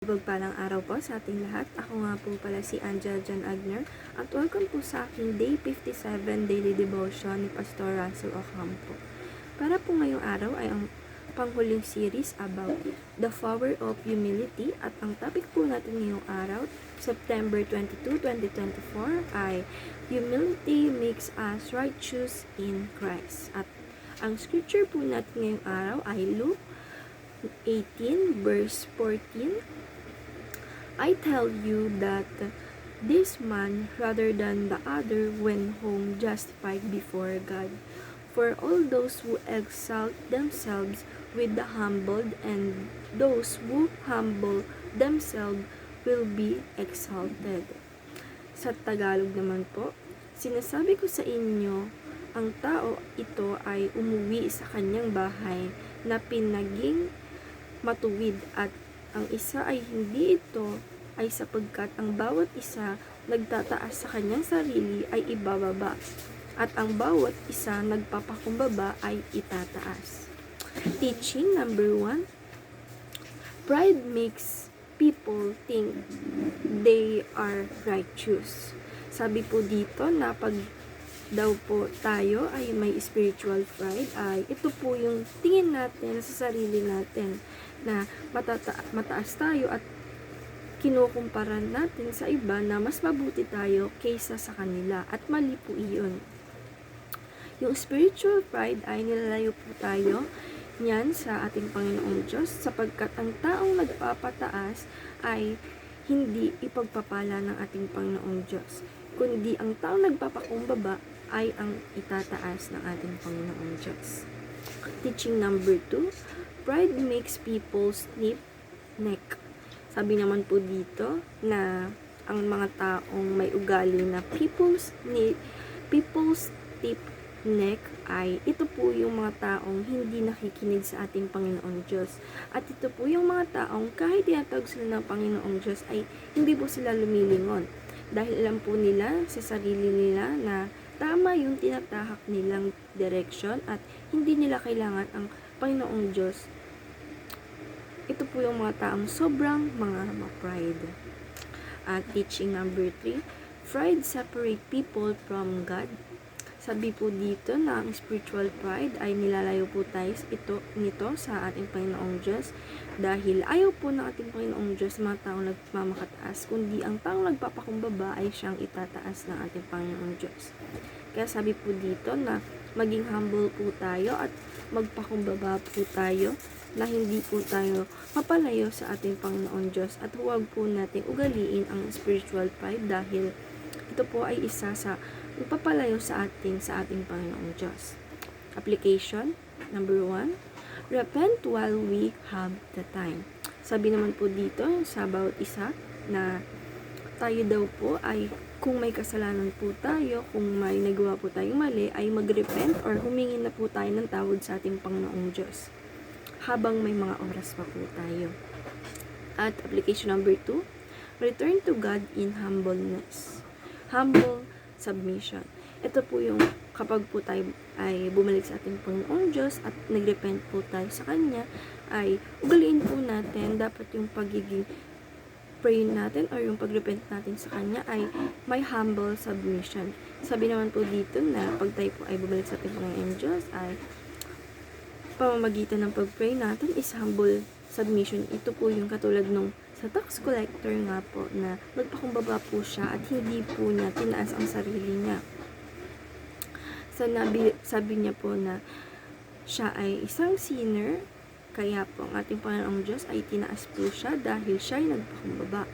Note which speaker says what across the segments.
Speaker 1: Mapagpalang araw po sa ating lahat. Ako nga po pala si Angela John Agner at welcome po sa aking Day 57 Daily Devotion ni Pastor Russell Ocampo. Para po ngayong araw ay ang panghuling series about the power of humility at ang topic po natin ngayong araw, September 22, 2024 ay Humility Makes Us Righteous in Christ. At ang scripture po natin ngayong araw ay Luke 18 verse 14. I tell you that this man rather than the other went home justified before God. For all those who exalt themselves will be humbled, and those who humble themselves will be exalted. Sa Tagalog naman po, sinasabi ko sa inyo, ang tao ito ay umuwi sa kanyang bahay na pinaging matuwid at ang isa ay hindi ito ay sapagkat ang bawat isa nagtataas sa kanyang sarili ay ibababa at ang bawat isa nagpapakumbaba ay itataas. Teaching number 1. Pride makes people think they are righteous. Sabi po dito na pag daw po tayo ay may spiritual pride, ay ito po yung tingin natin sa sarili natin na mataas tayo at kinukumpara natin sa iba na mas mabuti tayo kaysa sa kanila, at mali po iyon. Yung spiritual pride ay nilalayo po tayo niyan sa ating Panginoong Diyos, sapagkat ang taong nagpapataas ay hindi ipagpapala ng ating Panginoong Diyos, kundi ang taong nagpapakumbaba ay ang itataas ng ating Panginoong Diyos. Teaching number 2. Pride makes people stiff neck. Sabi naman po dito na ang mga taong may ugali na people's stiff neck ay ito po yung mga taong hindi nakikinig sa ating Panginoong Diyos. At ito po yung mga taong kahit tinatawag sila ng Panginoong Diyos ay hindi po sila lumilingon. Dahil alam po nila sa sarili nila na tama yung tinatahak nilang direction at hindi nila kailangan ang Panginoong Diyos. Ito po yung mga taong sobrang mga pride. At teaching number 3, pride separate people from God. Sabi po dito na ang spiritual pride ay nilalayo po tayo nito sa ating Panginoong Diyos, dahil ayaw po ng ating Panginoong Diyos mga taong nagmamakataas, kundi ang taong nagpapakumbaba ay siyang itataas ng ating Panginoong Diyos. Kaya sabi po dito na maging humble po tayo at magpakumbaba po tayo, na hindi po tayo mapalayo sa ating Panginoon Diyos, at huwag po nating ugaliin ang spiritual pride, dahil ito po ay isa sa magpapalayo sa ating Panginoong Diyos. Application number 1. Repent while we have the time. Sabi naman po dito sa bawat isa na tayo daw po ay kung may kasalanan po tayo, kung may nagawa po tayong mali, ay mag-repent or humingi na po tayo ng tawad sa ating Panginoong Diyos habang may mga oras pa po tayo. At application number 2, return to God in humbleness. Humble submission. Ito po yung kapag po tayo ay bumalik sa ating Panginoong Diyos at nag-repent po tayo sa Kanya, ay ugaliin po natin dapat yung pagiging pray natin or yung pag-repent natin sa Kanya ay may humble submission. Sabi naman po dito na pag tayo po ay bumalik sa ating Panginoong Diyos, ay pamamagitan ng pag-pray natin is humble submission. Ito po yung katulad nung sa tax collector nga po na nagpakumbaba po siya at hindi po niya tinaas ang sarili niya. Sabi niya po na siya ay isang sinner, kaya po ang ating Panginoong Diyos ay tinaas po siya dahil siya ay nagpakumbaba.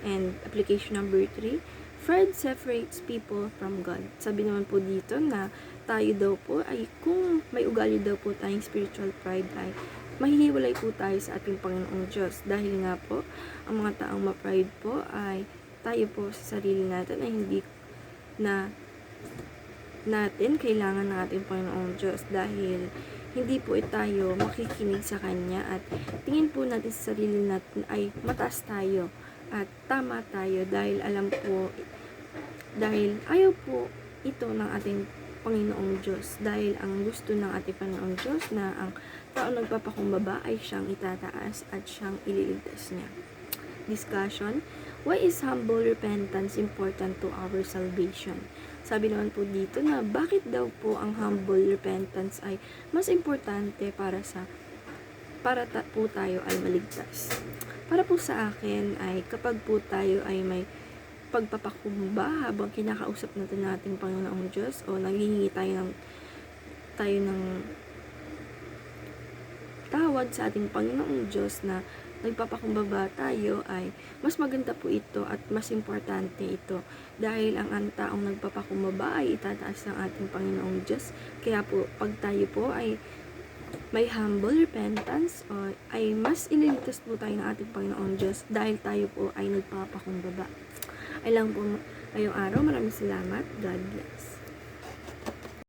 Speaker 1: And application number 3, pride separates people from God. Sabi naman po dito na tayo daw po ay kung may ugali daw po tayong spiritual pride ay mahihiwalay po tayo sa ating Panginoong Diyos, dahil nga po ang mga taong ma-pride po ay tayo po sa sarili natin ay hindi na natin kailangan ng ating Panginoong Diyos, dahil hindi po tayo makikinig sa Kanya at tingin po natin sa sarili natin ay mataas tayo at tama tayo, dahil alam po, dahil ayaw po ito ng ating Panginoong Diyos. Dahil ang gusto ng ating Panginoong Diyos na ang taong nagpapakumbaba ay siyang itataas at siyang ililigtas niya. Discussion: why is humble repentance important to our salvation? Sabi naman po dito na bakit daw po ang humble repentance ay mas importante po tayo ay maligtas. Para po sa akin ay kapag po tayo ay may pagpapakumba habang kinakausap natin nating Panginoong Diyos o nanghihingi tayo ng tawad sa ating Panginoong Diyos na nagpapakumbaba tayo, ay mas maganda po ito at mas importante ito dahil ang taong nagpapakumbaba ay itataas ng ating Panginoong Diyos. Kaya po pag tayo po ay may humble repentance o ay mas ililigtas po tayo ng ating Panginoong Diyos dahil tayo po ay nagpapakumbaba. Ay lang po ngayong araw. Maraming salamat. God bless.